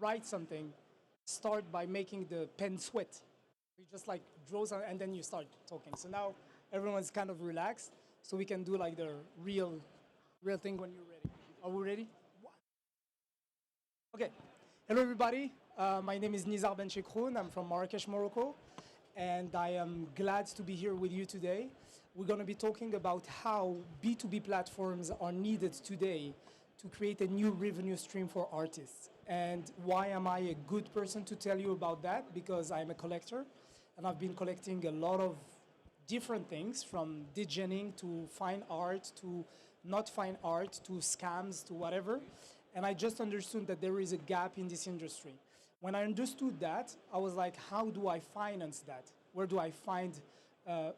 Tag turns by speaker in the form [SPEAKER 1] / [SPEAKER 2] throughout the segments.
[SPEAKER 1] write something, start by making the pen sweat. You just like draw some, and then you start talking. So now everyone's kind of relaxed, so we can do like the real thing when you're ready. Are we ready? Okay. Hello, everybody. My name is Nizzar Ben Chekroune. I'm from Marrakesh, Morocco, and I am glad to be here with you today. We're going to be talking about how B2B platforms are needed today to create a new revenue stream for artists. And why am I a good person to tell you about that? Because I'm a collector, and I've been collecting a lot of different things, from digening to fine art to not fine art to scams to whatever. And I just understood that there is a gap in this industry. When I understood that, I was like, how do I finance that? Where do I find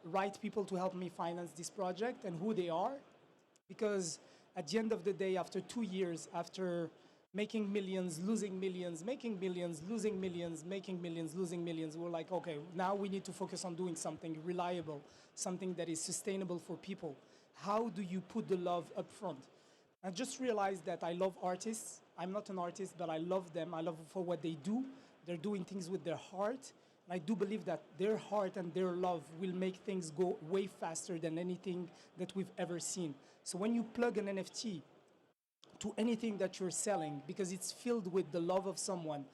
[SPEAKER 1] right people to help me finance this project and who they are? Because at the end of the day, after 2 years, after making millions, losing millions, making millions, losing millions, making millions, losing millions, we're like, okay, now we need to focus on doing something reliable, something that is sustainable for people. How do you put the love up front? I just realized that I love artists. I'm not an artist, but I love them. I love them for what they do. They're doing things with their heart. And I do believe that their heart and their love will make things go way faster than anything that we've ever seen. So when you plug an NFT to anything that you're selling, because it's filled with the love of someone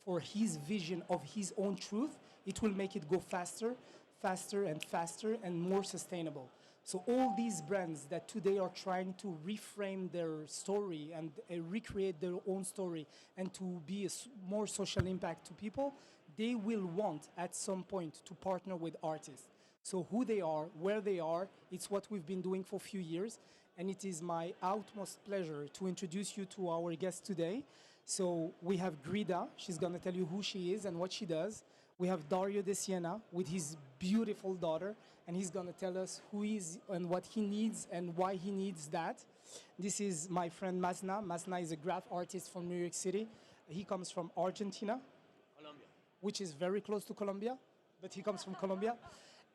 [SPEAKER 1] for his vision of his own truth, it will make it go faster, faster and faster and more sustainable. So all these brands that today are trying to reframe their story and recreate their own story and to be a more social impact to people, they will want at some point to partner with artists. So who they are, where they are, it's what we've been doing for a few years. And it is my utmost pleasure to introduce you to our guest today. So we have Grida. She's going to tell you who she is and what she does. We have Dario de Sienna with his beautiful daughter, and he's going to tell us who he is and what he needs and why he needs that. This is my friend Masna. Masna is a graph artist from New York City. He comes from Argentina, Colombia, which is very close to Colombia, but he comes from Colombia.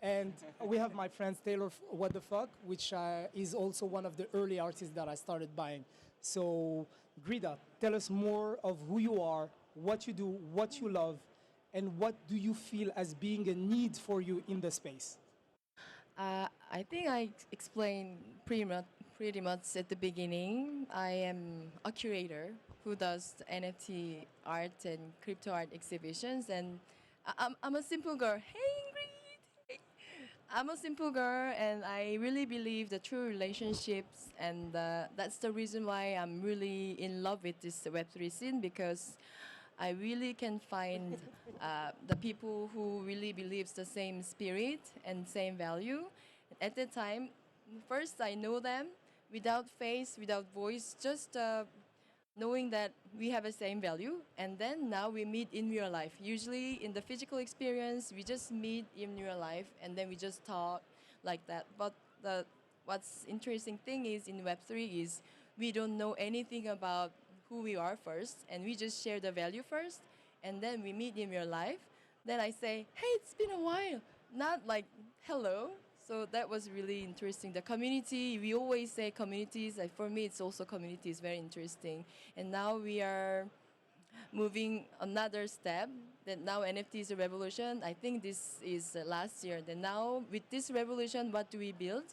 [SPEAKER 1] And we have my friend Taylor What the Fuck, which is also one of the early artists that I started buying. So, Grida, tell us more of who you are, what you do, what you love, and what do you feel as being a need for you in the space?
[SPEAKER 2] I think I explained pretty much at the beginning. I am a curator who does NFT art and crypto art exhibitions, and I'm a simple girl. Hey, Ingrid! I'm a simple girl, and I really believe the true relationships, and that's the reason why I'm really in love with this Web3 scene, because I really can find the people who really believes the same spirit and same value. At that time, first I know them without face, without voice, just knowing that we have the same value, and then now we meet in real life. Usually in the physical experience, we just meet in real life, and then we just talk like that. But what's interesting thing is in Web3 is we don't know anything about who we are first, and we just share the value first, and then we meet in real life. Then I say, hey, it's been a while, not like hello. So that was really interesting. The community, we always say communities. Like for me, it's also community is very interesting. And now we are moving another step. That now NFT is a revolution. I think this is last year. Then now with this revolution, what do we build?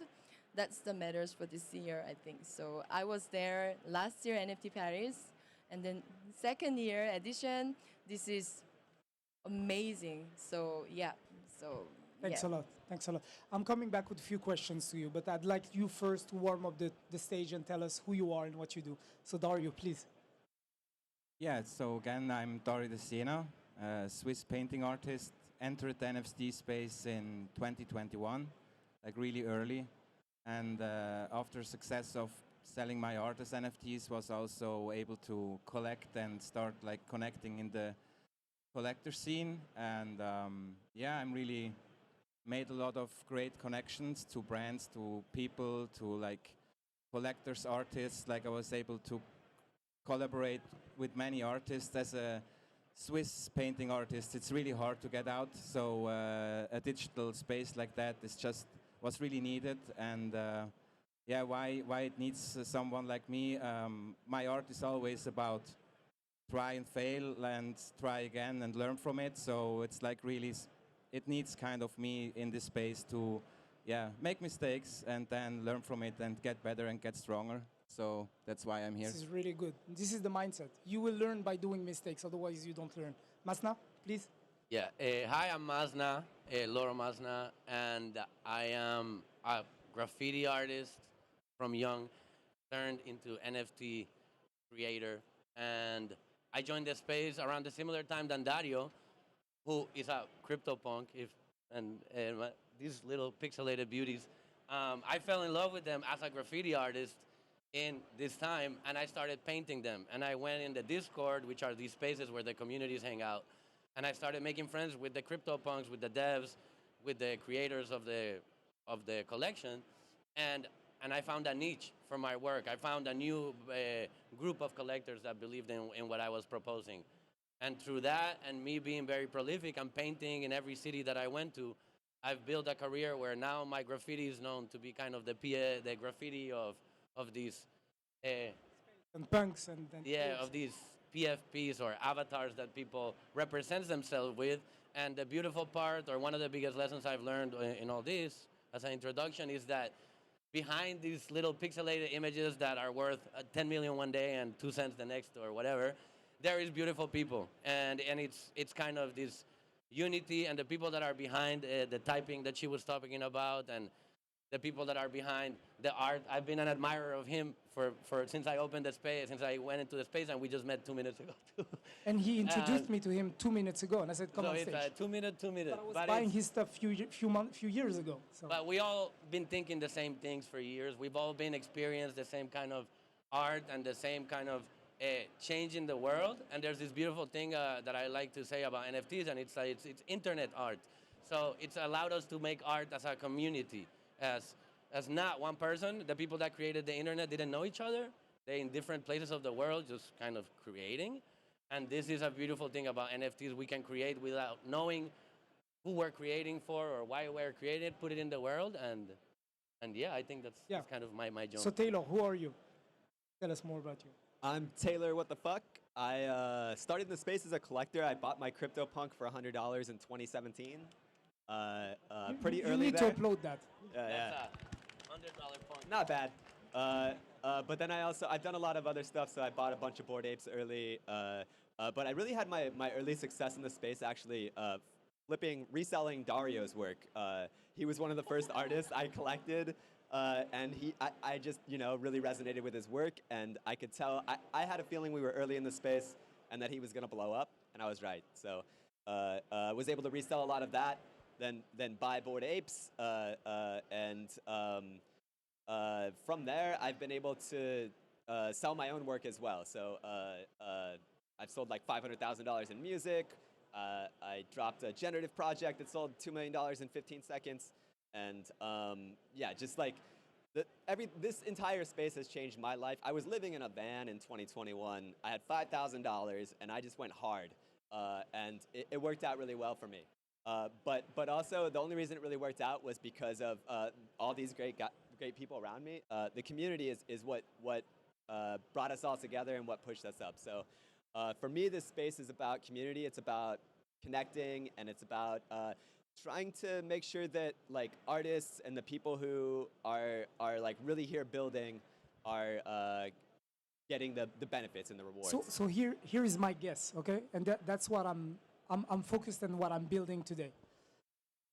[SPEAKER 2] That's the matters for this year, I think. So I was there last year, NFT Paris, and then second year edition. This is amazing. So yeah, so
[SPEAKER 1] Thanks
[SPEAKER 2] yeah.
[SPEAKER 1] a lot. Thanks a lot. I'm coming back with a few questions to you, but I'd like you first to warm up the stage and tell us who you are and what you do. So, Dario, please.
[SPEAKER 3] Yeah, so again, I'm Dario de Siena, a Swiss painting artist. Entered the NFT space in 2021, like really early. And after success of selling my art as NFTs, was also able to collect and start like connecting in the collector scene. And yeah, I'm really made a lot of great connections to brands, to people, to like collectors, artists. Like I was able to collaborate with many artists. As a Swiss painting artist, it's really hard to get out. So a digital space like that is just was really needed. And yeah, why it needs someone like me? My art is always about try and fail and try again and learn from it. So it's like really, it needs kind of me in this space to, yeah, make mistakes and then learn from it and get better and get stronger. So that's why I'm here.
[SPEAKER 1] This is really good. This is the mindset. You will learn by doing mistakes, otherwise you don't learn. Masna, please.
[SPEAKER 4] Yeah. Hi, I'm Masna, Laura Masna, and I am a graffiti artist from young, turned into NFT creator. And I joined the space around the similar time than Dario, who is a crypto punk. And these little pixelated beauties, I fell in love with them as a graffiti artist in this time, and I started painting them. And I went in the Discord, which are these spaces where the communities hang out, and I started making friends with the crypto punks, with the devs, with the creators of the collection, and I found a niche for my work. I found a new group of collectors that believed in what I was proposing. And through that, and me being very prolific and painting in every city that I went to, I've built a career where now my graffiti is known to be kind of the graffiti of these,
[SPEAKER 1] And punks and
[SPEAKER 4] of these PFPs or avatars that people represent themselves with. And the beautiful part, or one of the biggest lessons I've learned in all this, as an introduction, is that behind these little pixelated images that are worth 10 million one day and 2 cents the next or whatever, there is beautiful people, and it's kind of this unity, and the people that are behind the typing that she was talking about, and the people that are behind the art. I've been an admirer of him for since I opened the space, since I went into the space, and we just met 2 minutes ago too.
[SPEAKER 1] And he introduced me to him 2 minutes ago, and I said, "Come
[SPEAKER 4] So
[SPEAKER 1] on
[SPEAKER 4] it's
[SPEAKER 1] stage."
[SPEAKER 4] 2 minutes, 2 minutes.
[SPEAKER 1] But I was buying his stuff few years ago. So.
[SPEAKER 4] But we all been thinking the same things for years. We've all been experienced the same kind of art and the same kind of change in the world. And there's this beautiful thing that I like to say about NFTs, and it's internet art. So it's allowed us to make art as a community, as not one person. The people that created the internet didn't know each other. They're in different places of the world, just kind of creating. And this is a beautiful thing about NFTs. We can create without knowing who we're creating for or why we're creating it, put it in the world. And yeah, I think that's kind of my job.
[SPEAKER 1] So Taylor, who are you? Tell us more about you.
[SPEAKER 5] I'm Taylor, what the fuck? I started in the space as a collector. I bought my CryptoPunk for $100 in 2017. Pretty
[SPEAKER 1] You
[SPEAKER 5] early
[SPEAKER 1] need
[SPEAKER 5] there.
[SPEAKER 1] to upload that.
[SPEAKER 4] That's a $100 point.
[SPEAKER 5] Not bad. But then I've done a lot of other stuff, so I bought a bunch of Bored Apes early. But I really had my early success in the space actually reselling Dario's work. He was one of the first artists I collected. And I just, really resonated with his work, and I could tell, I had a feeling we were early in the space and that he was gonna blow up, and I was right. So, was able to resell a lot of that, then buy Bored Apes, and from there, I've been able to sell my own work as well. So, I've sold like $500,000 in music. I dropped a generative project that sold $2 million in 15 seconds. And just like this entire space has changed my life. I was living in a van in 2021. I had $5,000, and I just went hard, and it worked out really well for me. But also the only reason it really worked out was because of all these great people around me. The community is what brought us all together and what pushed us up. So for me, this space is about community. It's about connecting, and it's about trying to make sure that like artists and the people who are like really here building are getting the benefits and the rewards.
[SPEAKER 1] So here is my guess, okay? And that's what I'm focused on what I'm building today.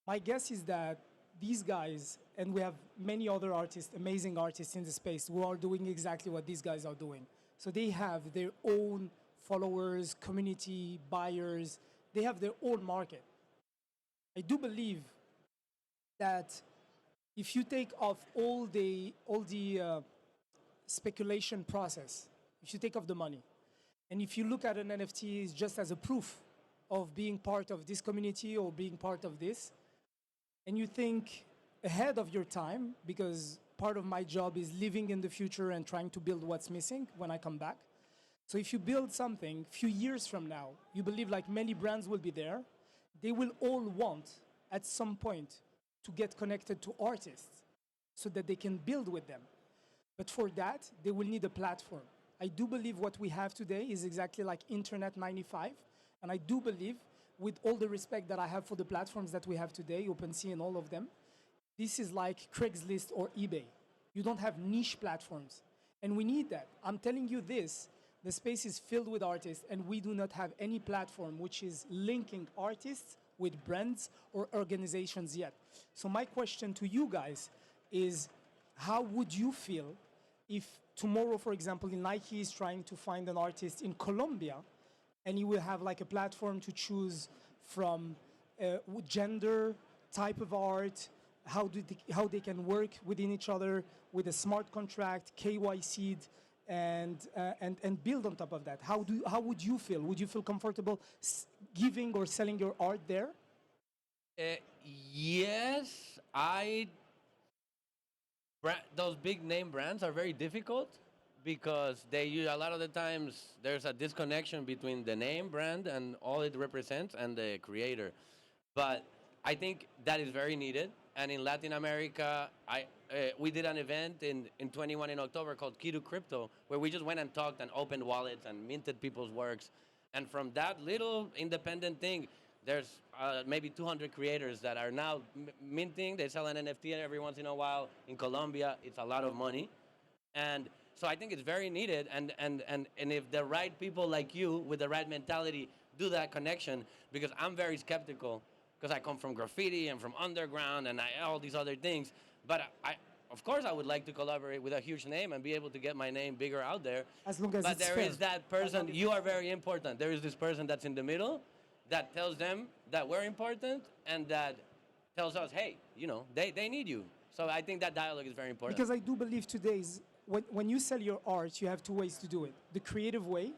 [SPEAKER 1] My guess is that these guys, and we have many other artists, amazing artists in the space who are doing exactly what these guys are doing. So they have their own followers, community, buyers. They have their own market. I do believe that if you take off all the speculation process, if you take off the money, and if you look at an NFT just as a proof of being part of this community or being part of this, and you think ahead of your time, because part of my job is living in the future and trying to build what's missing when I come back. So if you build something a few years from now, you believe like many brands will be there, they will all want at some point to get connected to artists so that they can build with them. But for that, they will need a platform. I do believe what we have today is exactly like Internet 95. And I do believe, with all the respect that I have for the platforms that we have today, OpenSea and all of them, this is like Craigslist or eBay. You don't have niche platforms. And we need that. I'm telling you this, the space is filled with artists, and we do not have any platform which is linking artists with brands or organizations yet. So my question to you guys is, how would you feel if tomorrow, for example, Nike is trying to find an artist in Colombia, and you will have like a platform to choose from gender, type of art, how they can work within each other with a smart contract, KYC, and build on top of that. How would you feel? Would you feel comfortable giving or selling your art there?
[SPEAKER 4] Yes, those big name brands are very difficult because a lot of the times there's a disconnection between the name brand and all it represents and the creator. But I think that is very needed. And in Latin America, we did an event in 21 in October called Key to Crypto, where we just went and talked and opened wallets and minted people's works. And from that little independent thing, there's maybe 200 creators that are now minting. They sell an NFT every once in a while. In Colombia, it's a lot of money. And so I think it's very needed. And if the right people like you with the right mentality do that connection, because I'm very skeptical, because I come from graffiti and from underground and all these other things. But of course, I would like to collaborate with a huge name and be able to get my name bigger out there.
[SPEAKER 1] As long as
[SPEAKER 4] but
[SPEAKER 1] it's
[SPEAKER 4] there
[SPEAKER 1] fair.
[SPEAKER 4] is that person, you are very important. There is this person that's in the middle that tells them that we're important and that tells us, hey, they need you. So I think that dialogue is very important.
[SPEAKER 1] Because I do believe today's, when you sell your art, you have two ways to do it. The creative way,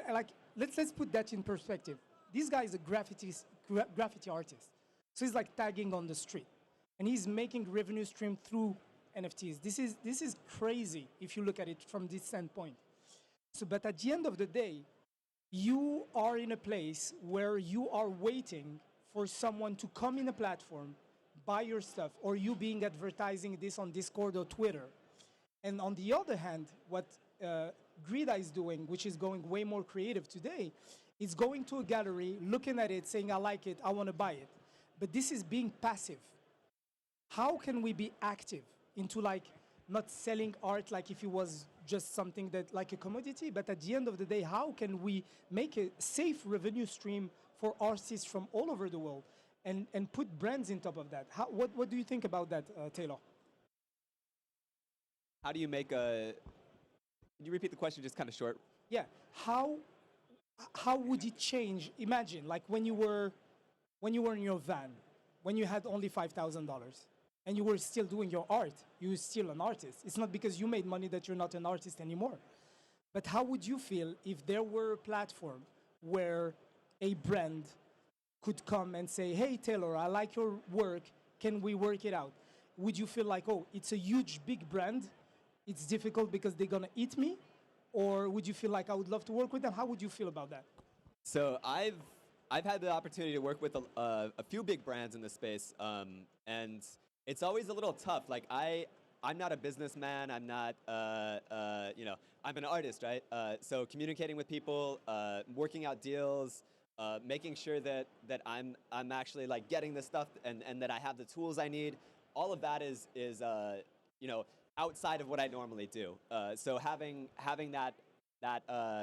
[SPEAKER 1] like let's put that in perspective. This guy is a graffiti artist. So he's like tagging on the street. And he's making revenue stream through NFTs. This is crazy if you look at it from this standpoint. So, but at the end of the day, you are in a place where you are waiting for someone to come in a platform, buy your stuff, or you being advertising this on Discord or Twitter. And on the other hand, what Grida is doing, which is going way more creative today, is going to a gallery, looking at it, saying, I like it, I want to buy it. But this is being passive. How can we be active into like not selling art like if it was just something that like a commodity, but at the end of the day, how can we make a safe revenue stream for artists from all over the world and put brands on top of that? What do you think about that, Taylor?
[SPEAKER 5] How do you make a... Can you repeat the question just kind of short?
[SPEAKER 1] Yeah. How would it change? Imagine like when you were in your van, when you had only $5,000 and you were still doing your art, you're still an artist. It's not because you made money that you're not an artist anymore. But how would you feel if there were a platform where a brand could come and say, hey, Taylor, I like your work. Can we work it out? Would you feel like, oh, it's a huge, big brand. It's difficult because they're going to eat me? Or would you feel like I would love to work with them? How would you feel about that?
[SPEAKER 5] So I've had the opportunity to work with a few big brands in the space, and it's always a little tough. Like I'm not a businessman. I'm not, I'm an artist, right? So communicating with people, working out deals, making sure that I'm actually like getting the stuff and that I have the tools I need. All of that is outside of what I normally do. So having that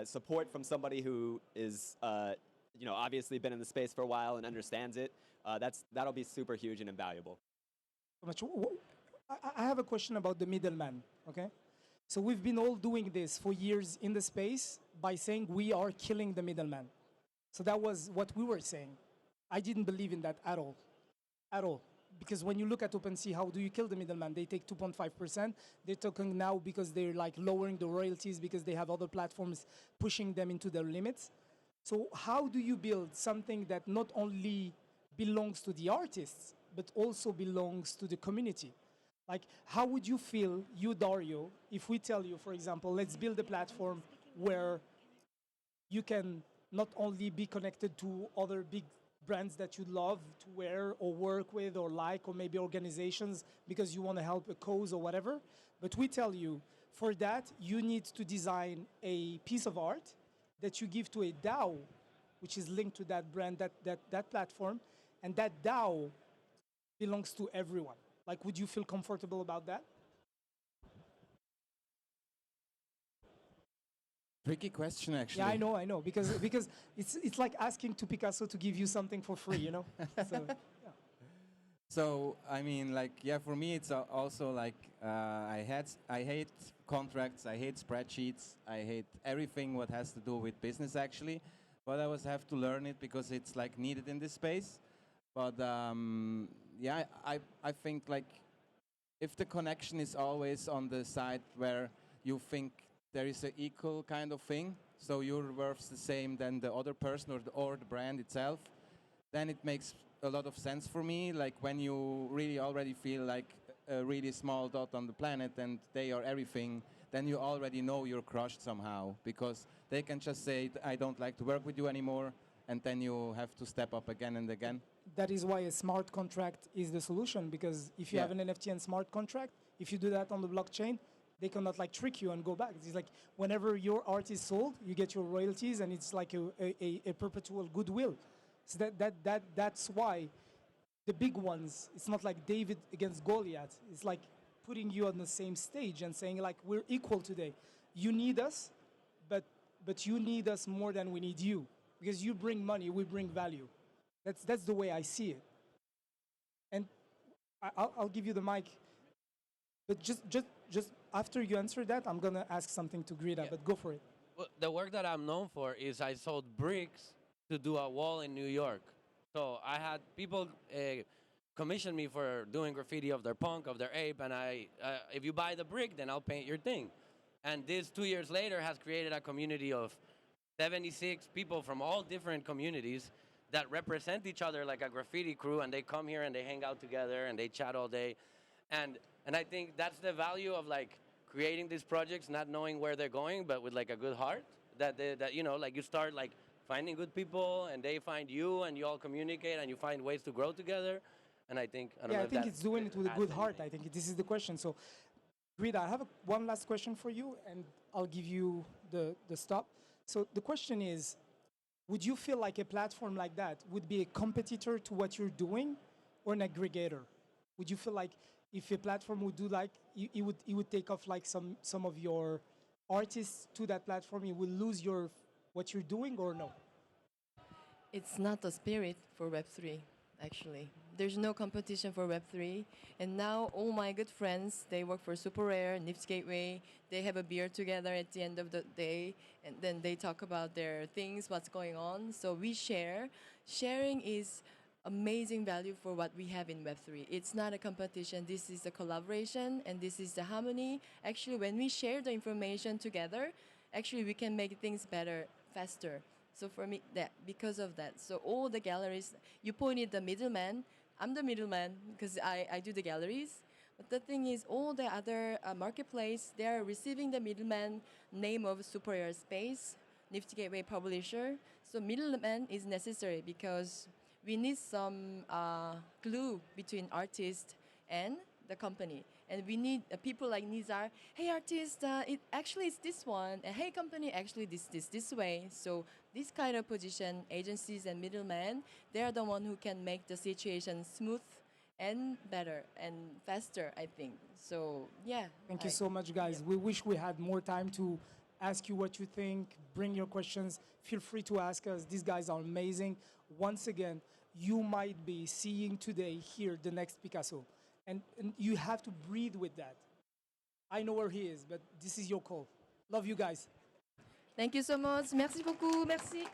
[SPEAKER 5] support from somebody who is obviously been in the space for a while and understands it, that'll be super huge and invaluable.
[SPEAKER 1] I have a question about the middleman, okay? So we've been all doing this for years in the space by saying we are killing the middleman. So that was what we were saying. I didn't believe in that at all. At all. Because when you look at OpenSea, how do you kill the middleman? They take 2.5%. They're talking now because they're like lowering the royalties because they have other platforms pushing them into their limits. So how do you build something that not only belongs to the artists, but also belongs to the community? Like, how would you feel, you, Dario, if we tell you, for example, let's build a platform where you can not only be connected to other big brands that you love to wear or work with or like, or maybe organizations because you want to help a cause or whatever, but we tell you, For that, you need to design a piece of art that you give to a DAO, which is linked to that brand, that platform, and that DAO belongs to everyone. Like, would you feel comfortable about that?
[SPEAKER 3] Tricky question, actually.
[SPEAKER 1] Yeah, I know, because it's like asking to Picasso to give you something for free, you know. So, yeah.
[SPEAKER 3] So I mean, like, yeah, for me it's also like I hate contracts, I hate spreadsheets, I hate everything what has to do with business actually. But I always have to learn it because it's like needed in this space. But yeah, I think like if the connection is always on the side where you think there is an equal kind of thing, so your worth's the same than the other person or the brand itself, then it makes a lot of sense for me. Like when you really already feel like a really small dot on the planet and they are everything, then you already know you're crushed somehow because they can just say, I don't like to work with you anymore, and then you have to step up again and again.
[SPEAKER 1] That is why a smart contract is the solution, because if you
[SPEAKER 3] Yeah.
[SPEAKER 1] have an NFT and smart contract, if you do that on the blockchain, they cannot like trick you and go back. It's like whenever your art is sold, you get your royalties, and it's like a perpetual goodwill. So that's why the big ones, it's not like David against Goliath. It's like putting you on the same stage and saying like we're equal today. You need us, but you need us more than we need you, because you bring money, we bring value. That's the way I see it. And I'll give you the mic. But just after you answer that, I'm gonna ask something to Grida.
[SPEAKER 4] Yeah.
[SPEAKER 1] But go for it.
[SPEAKER 4] Well, the work that I'm known for is I sold bricks to do a wall in New York. So I had people commission me for doing graffiti of their punk, of their ape, and if you buy the brick, then I'll paint your thing. And this 2 years later has created a community of 76 people from all different communities that represent each other like a graffiti crew, and they come here and they hang out together and they chat all day. And I think that's the value of like creating these projects, not knowing where they're going, but with like a good heart. That you know, like you start like finding good people, and they find you, and you all communicate, and you find ways to grow together. And I think I don't know
[SPEAKER 1] I
[SPEAKER 4] if
[SPEAKER 1] think
[SPEAKER 4] that
[SPEAKER 1] it's doing it with a
[SPEAKER 4] adds
[SPEAKER 1] good heart.
[SPEAKER 4] anything.
[SPEAKER 1] I think this is the question. So, Grida, I have one last question for you, and I'll give you the stop. So the question is, would you feel like a platform like that would be a competitor to what you're doing, or an aggregator? Would you feel like if a platform would do like it would take off like some of your artists to that platform, you will lose your what you're doing, or no?
[SPEAKER 2] It's not the spirit for Web3, actually. There's no competition for Web3. And now all my good friends, they work for Super Rare, Nifty Gateway. They have a beer together at the end of the day, and then they talk about their things, what's going on. So we share. Sharing is amazing value for what we have in Web3. It's not a competition. This is a collaboration, and this is the harmony. Actually, when we share the information together, actually we can make things better, faster. So for me, that because of that, so all the galleries, you pointed the middleman. I'm the middleman because I do the galleries. But the thing is, all the other marketplace, they are receiving the middleman name of superior space, Nifty Gateway publisher. So middleman is necessary because we need some glue between artist and the company. And we need people like Nizzar. Hey, artist, it actually is this one. And hey, company, actually this way. So this kind of position, agencies and middlemen, they are the one who can make the situation smooth and better and faster, I think. So yeah.
[SPEAKER 1] Thank you so much, guys. We wish we had more time to ask you what you think, bring your questions. Feel free to ask us. These guys are amazing. Once again, you might be seeing today here the next Picasso. And you have to breathe with that. I know where he is, but this is your call. Love you guys.
[SPEAKER 2] Thank you so much. Merci beaucoup. Merci.